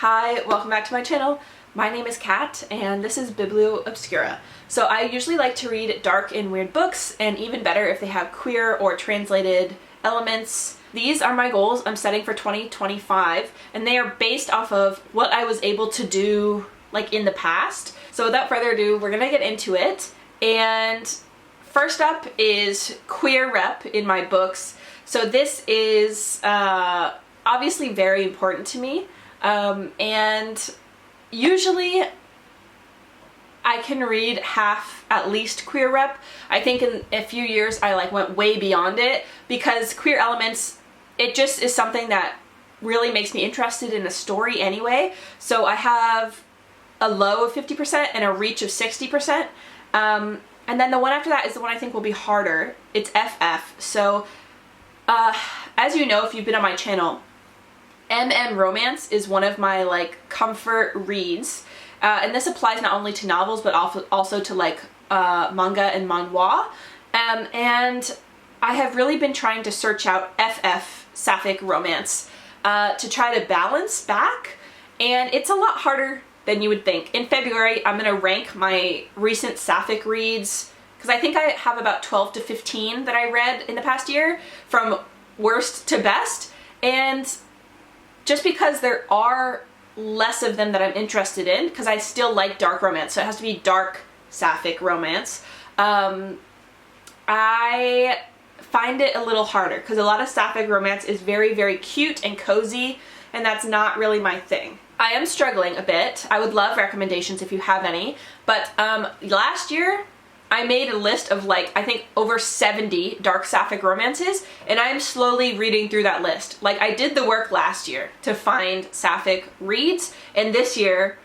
Hi, welcome back to my channel. My name is Kat and this is Biblio Obscura. So I usually like to read dark and weird books, and even better if they have queer or translated elements. These are my goals I'm setting for 2025, and they are based off of what I was able to do like in the past. So without further ado, we're gonna get into it. And first up is queer rep in my books. So this is obviously very important to me. And usually I can read half at least queer rep. I think in a few years I went way beyond it, because queer elements, it just is something that really makes me interested in a story anyway. So I have a low of 50% and a reach of 60%. And then the one after that is the one I think will be harder. It's FF. So as you know, if you've been on my channel, romance is one of my comfort reads, and this applies not only to novels but also to manga and manhwa, and I have really been trying to search out FF Sapphic romance to try to balance back, and it's a lot harder than you would think. In February I'm going to rank my recent Sapphic reads, because I think I have about 12 to 15 that I read in the past year, from worst to best, and just because there are less of them that I'm interested in, because I still like dark romance, so it has to be dark Sapphic romance, I find it a little harder, because a lot of Sapphic romance is very, very cute and cozy, and that's not really my thing. I am struggling a bit. I would love recommendations if you have any, but last year I made a list of I think over 70 dark Sapphic romances, and I'm slowly reading through that list. I did the work last year to find Sapphic reads, and this year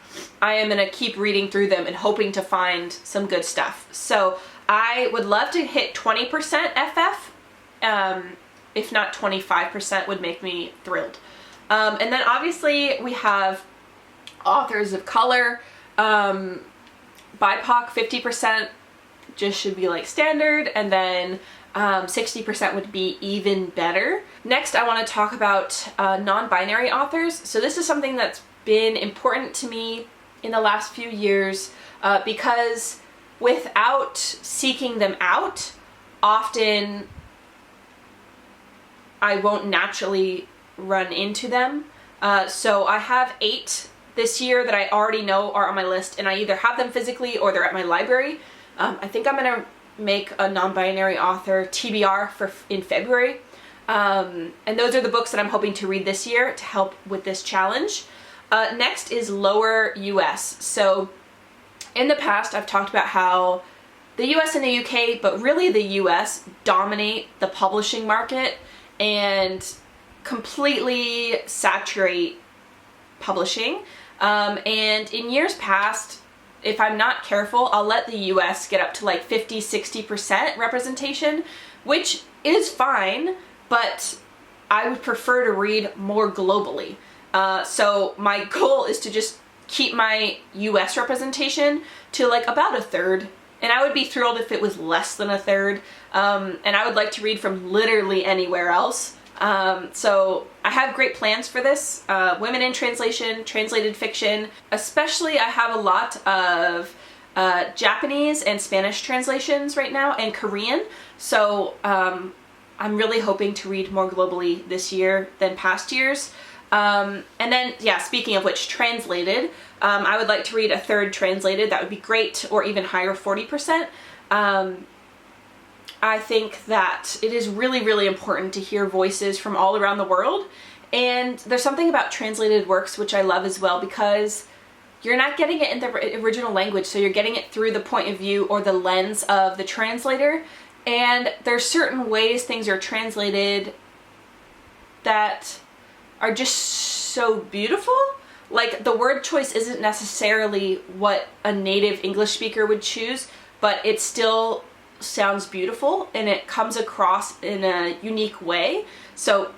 I am gonna keep reading through them and hoping to find some good stuff. So I would love to hit 20% FF, if not 25% would make me thrilled. And then obviously we have authors of color, BIPOC 50%, just should be standard, and then 60% would be even better. Next I want to talk about non-binary authors. So this is something that's been important to me in the last few years, because without seeking them out, often I won't naturally run into them. So I have 8 this year that I already know are on my list, and I either have them physically or they're at my library. I think I'm gonna make a non-binary author TBR in February, and those are the books that I'm hoping to read this year to help with this challenge. Next is lower US. So in the past I've talked about how the US and the UK, but really the US, dominate the publishing market and completely saturate publishing, and in years past, if I'm not careful, I'll let the US get up to 50-60% representation, which is fine, but I would prefer to read more globally. So my goal is to just keep my US representation to about a third, and I would be thrilled if it was less than a third, and I would like to read from literally anywhere else. So I have great plans for this. Women in translation, translated fiction, especially I have a lot of Japanese and Spanish translations right now, and Korean. So I'm really hoping to read more globally this year than past years. And then, yeah, speaking of which, translated, I would like to read a third translated. That would be great, or even higher, 40%. I think that it is really, really important to hear voices from all around the world, and there's something about translated works which I love as well, because you're not getting it in the original language, so you're getting it through the point of view or the lens of the translator, and there's certain ways things are translated that are just so beautiful. The word choice isn't necessarily what a native English speaker would choose, but it still sounds beautiful and it comes across in a unique way. So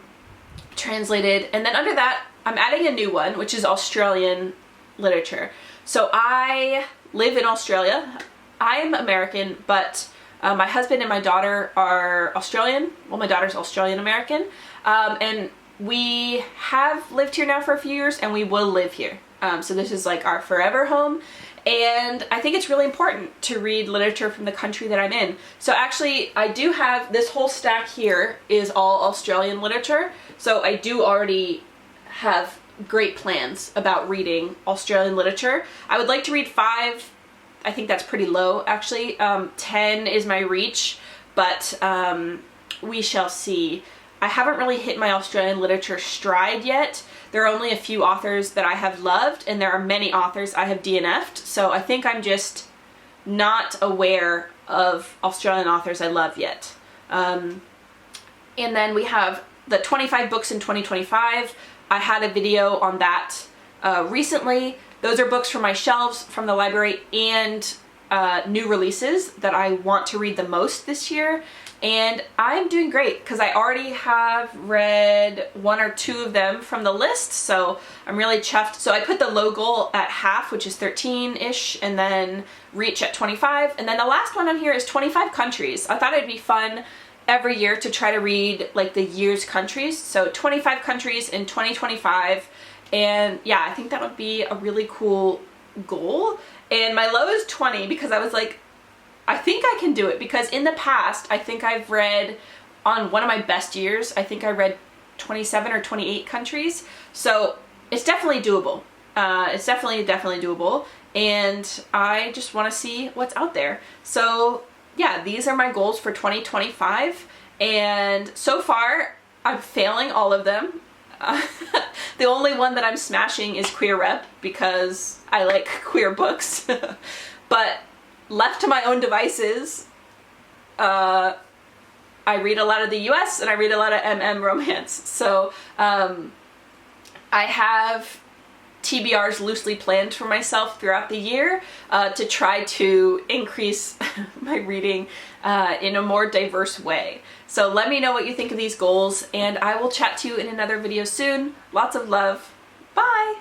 translated, and then under that I'm adding a new one, which is Australian literature. So I live in Australia. I'm American, but my husband and my daughter are Australian. Well, my daughter's Australian American, and we have lived here now for a few years and we will live here. So this is like our forever home. And I think it's really important to read literature from the country that I'm in. So actually, I do have this whole stack here is all Australian literature. So I do already have great plans about reading Australian literature. I would like to read 5. I think that's pretty low, actually. 10 is my reach, but we shall see. I haven't really hit my Australian literature stride yet. There are only a few authors that I have loved, and there are many authors I have DNF'd, so I think I'm just not aware of Australian authors I love yet. And then we have the 25 books in 2025. I had a video on that recently. Those are books from my shelves from the library and new releases that I want to read the most this year. And I'm doing great because I already have read 1 or 2 of them from the list, so I'm really chuffed. So I put the low goal at half, which is 13-ish, and then reach at 25. And then the last one on here is 25 countries. I thought it'd be fun every year to try to read like the year's countries. So 25 countries in 2025. And yeah, I think that would be a really cool goal. And my low is 20 because I was like, I think I can do it, because in the past, I think I've read, on one of my best years, I think I read 27 or 28 countries. So it's definitely doable. It's definitely doable. And I just want to see what's out there. So yeah, these are my goals for 2025. And so far, I'm failing all of them. The only one that I'm smashing is queer rep because I like queer books. But left to my own devices, I read a lot of the US and I read a lot of MM romance. So I have TBRs loosely planned for myself throughout the year to try to increase my reading in a more diverse way. So let me know what you think of these goals, and I will chat to you in another video soon. Lots of love. Bye!